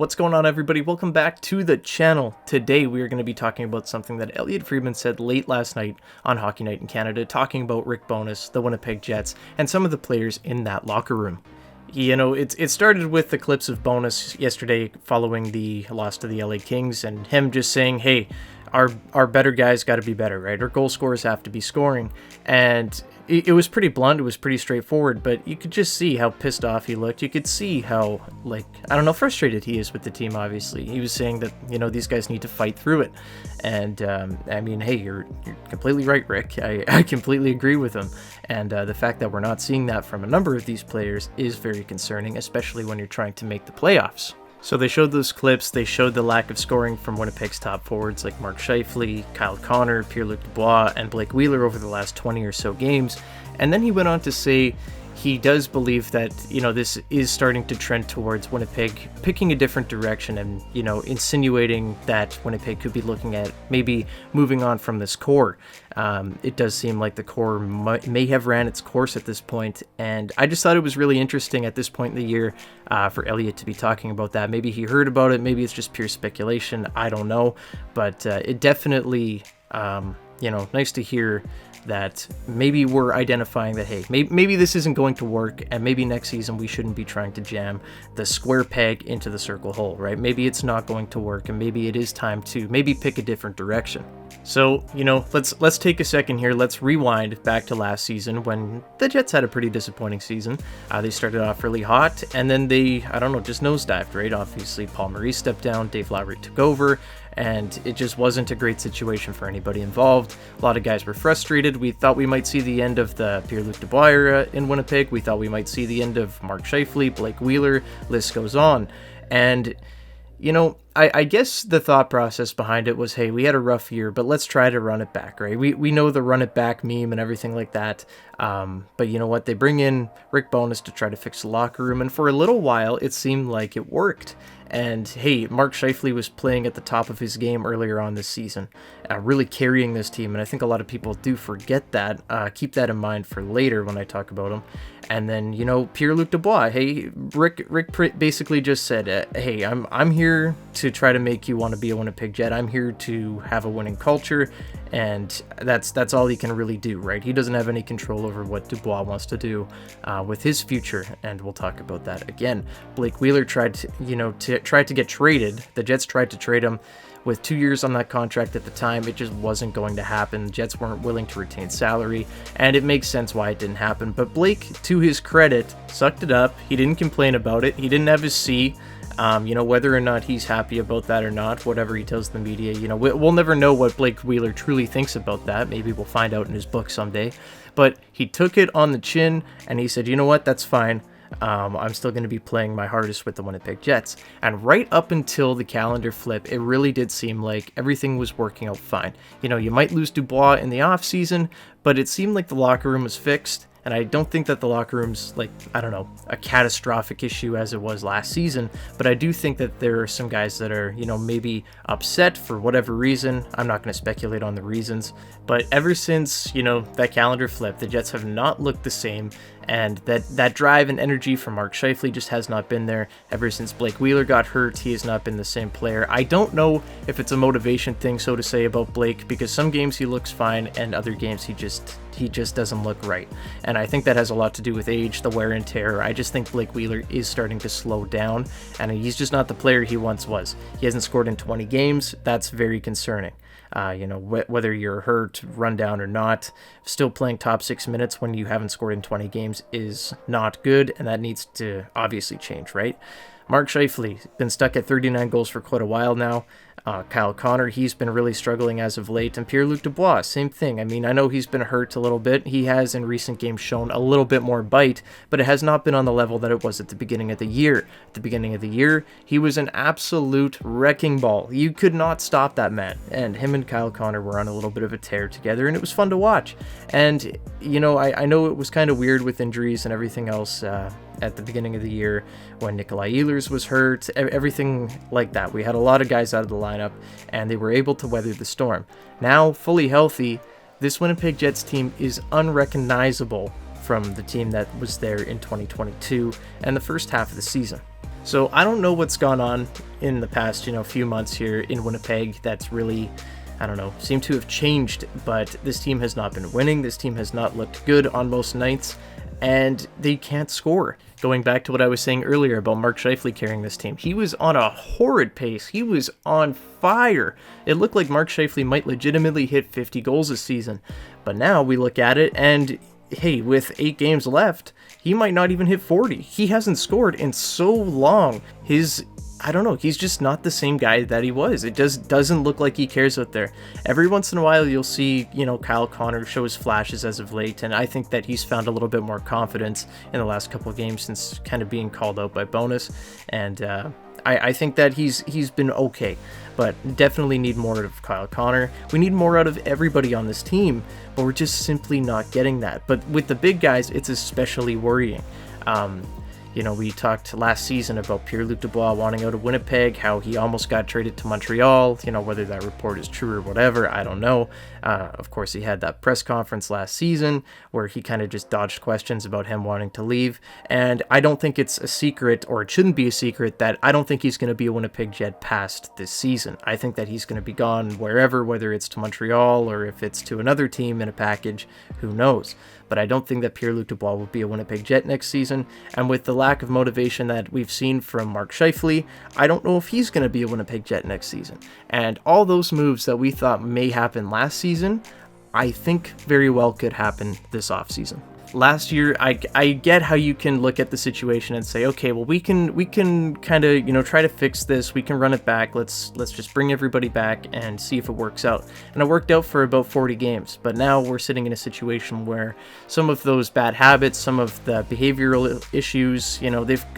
What's going on, everybody? Welcome back to the channel. Today we are going to be talking about something that Elliotte Friedman said late last night on Hockey Night in Canada, talking about Rick Bowness, the Winnipeg Jets, and some of the players in that locker room. You know, it started with the clips of Bowness yesterday following the loss to the LA Kings, and him just saying, hey, our better guys got to be better, right? Our goal scorers have to be scoring. And it was pretty blunt, it was pretty straightforward, but you could just see how pissed off he looked. You could see how, frustrated he is with the team, obviously. He was saying that, these guys need to fight through it. And, hey, you're completely right, Rick. I completely agree with him. And the fact that we're not seeing that from a number of these players is very concerning, especially when you're trying to make the playoffs. So they showed those clips, they showed the lack of scoring from Winnipeg's top forwards like Mark Scheifele, Kyle Connor, Pierre-Luc Dubois, and Blake Wheeler over the last 20 or so games. And then he went on to say he does believe that, this is starting to trend towards Winnipeg picking a different direction and, insinuating that Winnipeg could be looking at maybe moving on from this core. It does seem like the core may have ran its course at this point, and I just thought it was really interesting at this point in the year for Elliotte to be talking about that. Maybe he heard about it, maybe it's just pure speculation, I don't know, but it definitely, nice to hear that maybe we're identifying that, hey, maybe this isn't going to work, and maybe next season we shouldn't be trying to jam the square peg into the circle hole, right? Maybe it's not going to work, and maybe it is time to maybe pick a different direction. So, let's take a second here. Let's rewind back to last season when the Jets had a pretty disappointing season. They started off really hot, and then they, just nosedived, right? Obviously, Paul Maurice stepped down, Dave Lowry took over, and it just wasn't a great situation for anybody involved. A lot of guys were frustrated. We thought we might see the end of the Pierre-Luc Dubois era in Winnipeg. We thought we might see the end of Mark Scheifele, Blake Wheeler, list goes on. And, I guess the thought process behind it was, hey, we had a rough year, but let's try to run it back, right? We know the run it back meme and everything like that. But you know what? They bring in Rick Bowness to try to fix the locker room, and for a little while, it seemed like it worked. And hey, Mark Scheifele was playing at the top of his game earlier on this season, really carrying this team. And I think a lot of people do forget that. Keep that in mind for later when I talk about him. And then, Pierre-Luc Dubois, hey, Rick basically just said, hey, I'm here to try to make you want to be a Winnipeg Jet. I'm here to have a winning culture. And that's all he can really do, right? He doesn't have any control over what Dubois wants to do with his future, and we'll talk about that again. Blake Wheeler tried to get traded. The Jets tried to trade him with 2 years on that contract at the time. It just wasn't going to happen. The Jets weren't willing to retain salary, and it makes sense why it didn't happen. But Blake, to his credit, sucked it up. He didn't complain about it. He didn't have his C. Whether or not he's happy about that or not, whatever he tells the media, we'll never know what Blake Wheeler truly thinks about that. Maybe we'll find out in his book someday. But he took it on the chin, and he said, you know what, that's fine. I'm still going to be playing my hardest with the Winnipeg Jets. And right up until the calendar flip, it really did seem like everything was working out fine. You might lose Dubois in the offseason, but it seemed like the locker room was fixed. And I don't think that the locker room's a catastrophic issue as it was last season, but I do think that there are some guys that are, maybe upset for whatever reason. I'm not going to speculate on the reasons, but ever since, that calendar flip, the Jets have not looked the same, and that drive and energy from Mark Scheifele just has not been there. Ever since Blake Wheeler got hurt, he has not been the same player. I don't know if it's a motivation thing, so to say, about Blake, because some games he looks fine, and other games he just doesn't look right. And I think that has a lot to do with age, the wear and tear. I just think Blake Wheeler is starting to slow down, and he's just not the player he once was. He hasn't scored in 20 games. That's very concerning. Whether you're hurt, run down or not, still playing top 6 minutes when you haven't scored in 20 games is not good, and that needs to obviously change, right? Mark Scheifele been stuck at 39 goals for quite a while now. Kyle Connor, he's been really struggling as of late. And Pierre-Luc Dubois, same thing. I know he's been hurt a little bit. He has in recent games shown a little bit more bite, but it has not been on the level that it was at the beginning of the year. At the beginning of the year, he was an absolute wrecking ball. You could not stop that man. And him and Kyle Connor were on a little bit of a tear together, and it was fun to watch. And, I know it was kind of weird with injuries and everything else at the beginning of the year when Nikolai Ehlers was hurt, everything like that. We had a lot of guys out of the lineup, and they were able to weather the storm. Now, fully healthy, this Winnipeg Jets team is unrecognizable from the team that was there in 2022 and the first half of the season. So I don't know what's gone on in the past, few months here in Winnipeg that's really, I don't know, seemed to have changed, but this team has not been winning. This team has not looked good on most nights, and they can't score. Going back to what I was saying earlier about Mark Scheifele carrying this team, he was on a horrid pace. He was on fire. It looked like Mark Scheifele might legitimately hit 50 goals this season, but now we look at it and hey, with 8 games left, he might not even hit 40. He hasn't scored in so long. I don't know, he's just not the same guy that he was. It doesn't look like he cares out there. Every once in a while, you'll see, Kyle Connor show his flashes as of late, and I think that he's found a little bit more confidence in the last couple of games since kind of being called out by Bonus, and I think that he's been okay, but definitely need more out of Kyle Connor. We need more out of everybody on this team, but we're just simply not getting that. But with the big guys, it's especially worrying. We talked last season about Pierre-Luc Dubois wanting out of Winnipeg, how he almost got traded to Montreal, whether that report is true or whatever, I don't know. Of course, he had that press conference last season where he kind of just dodged questions about him wanting to leave. And I don't think it's a secret, or it shouldn't be a secret, that I don't think he's going to be a Winnipeg Jet past this season. I think that he's going to be gone wherever, whether it's to Montreal or if it's to another team in a package, who knows. But I don't think that Pierre-Luc Dubois will be a Winnipeg Jet next season. And with the lack of motivation that we've seen from Mark Scheifele, I don't know if he's going to be a Winnipeg Jet next season. And all those moves that we thought may happen last season, I think very well could happen this offseason. Last year, I get how you can look at the situation and say, okay, well, we can kind of, try to fix this. We can run it back. Let's just bring everybody back and see if it works out. And it worked out for about 40 games. But now we're sitting in a situation where some of those bad habits, some of the behavioral issues,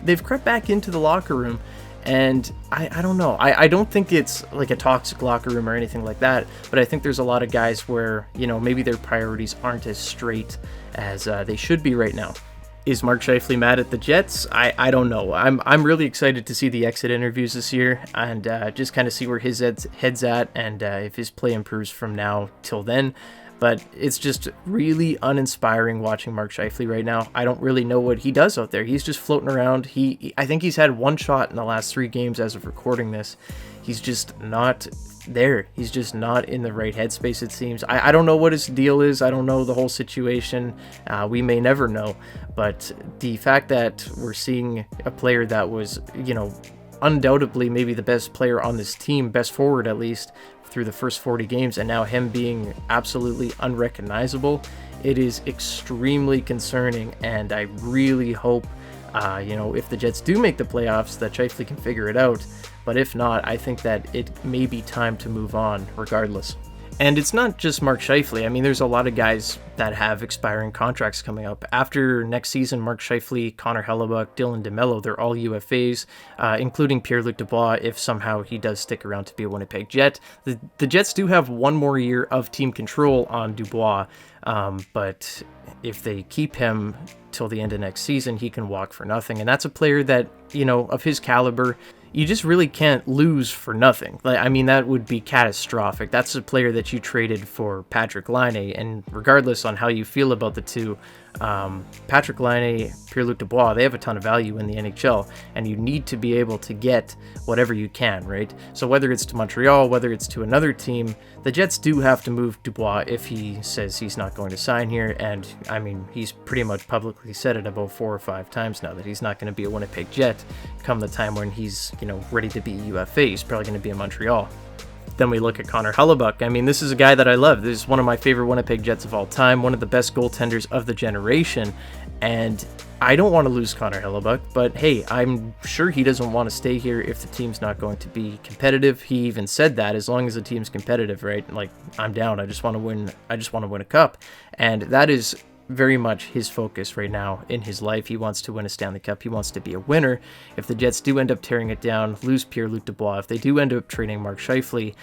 they've crept back into the locker room. And I don't know. I don't think it's like a toxic locker room or anything like that, but I think there's a lot of guys where, maybe their priorities aren't as straight as they should be right now. Is Mark Scheifele mad at the Jets? I don't know. I'm really excited to see the exit interviews this year and just kind of see where his head's at and if his play improves from now till then. But it's just really uninspiring watching Mark Scheifele right now. I don't really know what he does out there. He's just floating around. I think he's had 1 shot in the last 3 games as of recording this. He's just not there. He's just not in the right headspace, it seems. I don't know what his deal is. I don't know the whole situation. We may never know. But the fact that we're seeing a player that was, undoubtedly maybe the best player on this team, best forward at least, through the first 40 games, and now him being absolutely unrecognizable, it is extremely concerning. And I really hope, if the Jets do make the playoffs, that Scheifele can figure it out. But if not, I think that it may be time to move on regardless. And it's not just Mark Scheifele. I mean, there's a lot of guys that have expiring contracts coming up. After next season, Mark Scheifele, Connor Hellebuck, Dylan DeMello, they're all UFAs, including Pierre-Luc Dubois, if somehow he does stick around to be a Winnipeg Jet. The Jets do have 1 more year of team control on Dubois, but if they keep him till the end of next season, he can walk for nothing. And that's a player that, of his caliber, you just really can't lose for nothing. That would be catastrophic. That's a player that you traded for Patrick Laine, and regardless on how you feel about the two, Patrick Laine, Pierre-Luc Dubois, they have a ton of value in the NHL, and you need to be able to get whatever you can, right? So whether it's to Montreal, whether it's to another team, the Jets do have to move Dubois if he says he's not going to sign here, and he's pretty much publicly said it about 4 or 5 times now that he's not going to be a Winnipeg Jet come the time when he's, ready to be UFA. He's probably going to be in Montreal. Then we look at Connor Hellebuck. This is a guy that I love. This is one of my favorite Winnipeg Jets of all time, one of the best goaltenders of the generation, and I don't want to lose Connor Hellebuck, but hey, I'm sure he doesn't want to stay here if the team's not going to be competitive. He even said that as long as the team's competitive, right? Like, I'm down. I just want to win a cup, and that is very much his focus right now in his life. He wants to win a Stanley Cup. He wants to be a winner. If the Jets do end up tearing it down, lose Pierre-Luc Dubois, if they do end up trading Mark Scheifele,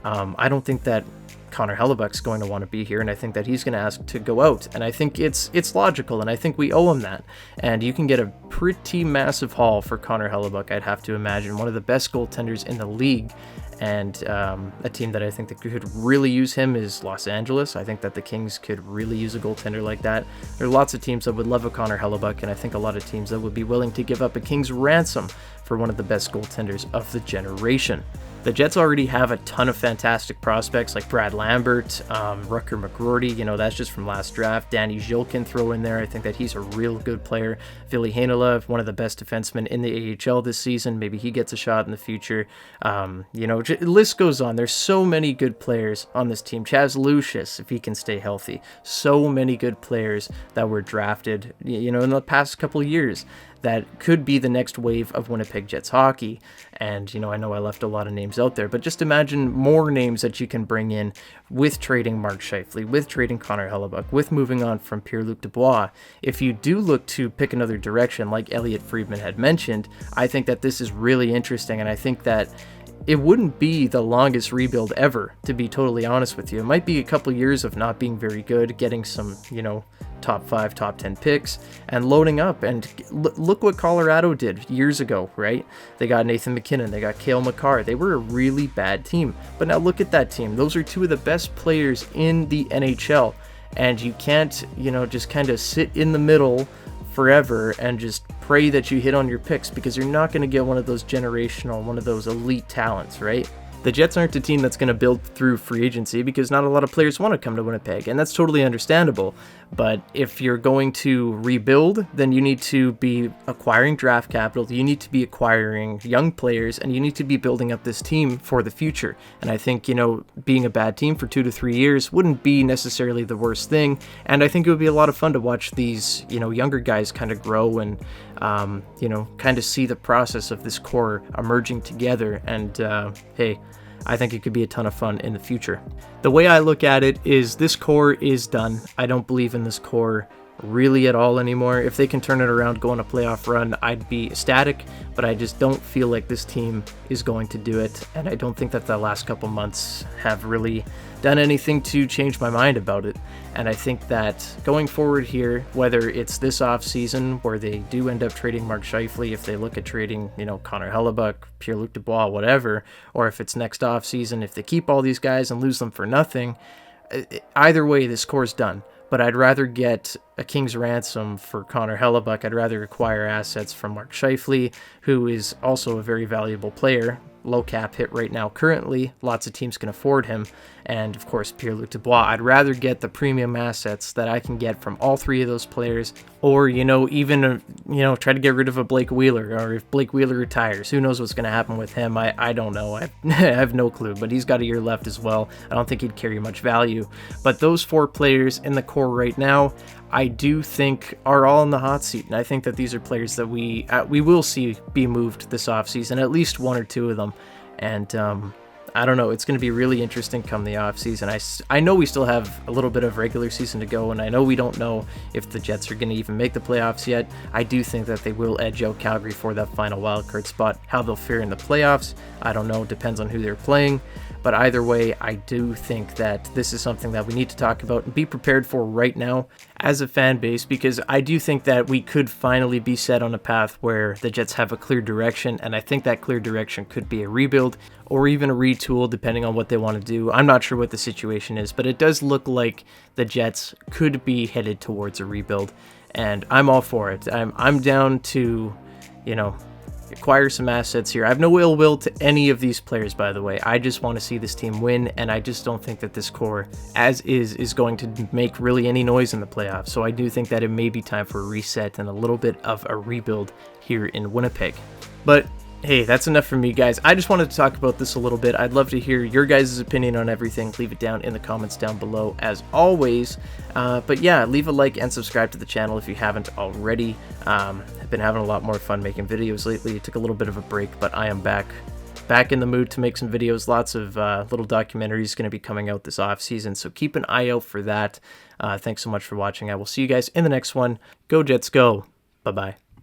I don't think that Connor Hellebuck's going to want to be here, and I think that he's going to ask to go out, and I think it's logical, and I think we owe him that. And you can get a pretty massive haul for Connor Hellebuck, I'd have to imagine, one of the best goaltenders in the league, And a team that I think that could really use him is Los Angeles. I think that the Kings could really use a goaltender like that. There are lots of teams that would love a Connor Hellebuck, and I think a lot of teams that would be willing to give up a King's ransom for one of the best goaltenders of the generation. The Jets already have a ton of fantastic prospects like Brad Lambert, Rutger McGroarty, that's just from last draft. Danny Zhilkin throw in there. I think that he's a real good player. Ville Heinola, one of the best defensemen in the AHL this season. Maybe he gets a shot in the future. The list goes on. There's so many good players on this team. Chaz Lucius, if he can stay healthy. So many good players that were drafted, in the past couple of years, that could be the next wave of Winnipeg Jets hockey. And, I know I left a lot of names out there, but just imagine more names that you can bring in with trading Mark Scheifele, with trading Connor Hellebuck, with moving on from Pierre-Luc Dubois. If you do look to pick another direction, like Elliot Friedman had mentioned, I think that this is really interesting, and I think that it wouldn't be the longest rebuild ever, to be totally honest with you. It might be a couple years of not being very good, getting some, top 5, top 10 picks, and loading up. And look what Colorado did years ago, right? They got Nathan McKinnon, they got Cale Makar. They were a really bad team. But now look at that team. Those are two of the best players in the NHL. And you can't, just kind of sit in the middle forever and just pray that you hit on your picks, because you're not going to get one of those generational, one of those elite talents, right? The Jets aren't a team that's going to build through free agency, because not a lot of players want to come to Winnipeg, and that's totally understandable. But if you're going to rebuild, then you need to be acquiring draft capital, you need to be acquiring young players, and you need to be building up this team for the future. And I think, being a bad team for 2 to 3 years wouldn't be necessarily the worst thing. And I think it would be a lot of fun to watch these, younger guys kind of grow and, kind of see the process of this core emerging together. And, hey, I think it could be a ton of fun in the future. The way I look at it is this core is done. I don't believe in this core really at all anymore. If they can turn it around, go on a playoff run, I'd be ecstatic, but I just don't feel like this team is going to do it. And I don't think that the last couple months have really done anything to change my mind about it. And I think that going forward here, whether it's this offseason where they do end up trading Mark Scheifele, if they look at trading, Connor Hellebuck, Pierre-Luc Dubois, whatever, or if it's next offseason, if they keep all these guys and lose them for nothing, either way, this core's done. But I'd rather get a King's ransom for Connor Hellebuck. I'd rather acquire assets from Mark Scheifele, who is also a very valuable player. Low cap hit right now currently. Lots of teams can afford him. And, of course, Pierre-Luc Dubois. I'd rather get the premium assets that I can get from all three of those players. Or, even, try to get rid of a Blake Wheeler. Or if Blake Wheeler retires, who knows what's going to happen with him. I don't know. I have no clue. But he's got a year left as well. I don't think he'd carry much value. But those 4 players in the core right now, I do think are all in the hot seat. And I think that these are players that we will see be moved this offseason, at least 1 or 2 of them. And I don't know, it's going to be really interesting come the offseason. I know we still have a little bit of regular season to go, and I know we don't know if the Jets are going to even make the playoffs yet. I do think that they will edge out Calgary for that final wildcard spot. How they'll fare in the playoffs, I don't know, depends on who they're playing. But either way, I do think that this is something that we need to talk about and be prepared for right now as a fan base, because I do think that we could finally be set on a path where the Jets have a clear direction, and I think that clear direction could be a rebuild or even a retool depending on what they want to do. I'm not sure what the situation is, but it does look like the Jets could be headed towards a rebuild, and I'm all for it. I'm down to, acquire some assets here. I have no ill will to any of these players, by the way. I just want to see this team win, and I just don't think that this core, as is going to make really any noise in the playoffs. So I do think that it may be time for a reset and a little bit of a rebuild here in Winnipeg. But hey, that's enough for me, guys. I just wanted to talk about this a little bit. I'd love to hear your guys' opinion on everything. Leave it down in the comments down below, as always. But yeah, leave a like and subscribe to the channel if you haven't already. I've been having a lot more fun making videos lately. It took a little bit of a break, but I am back in the mood to make some videos. Lots of little documentaries going to be coming out this off season, so keep an eye out for that. Thanks so much for watching. I will see you guys in the next one. Go Jets, go. Bye-bye.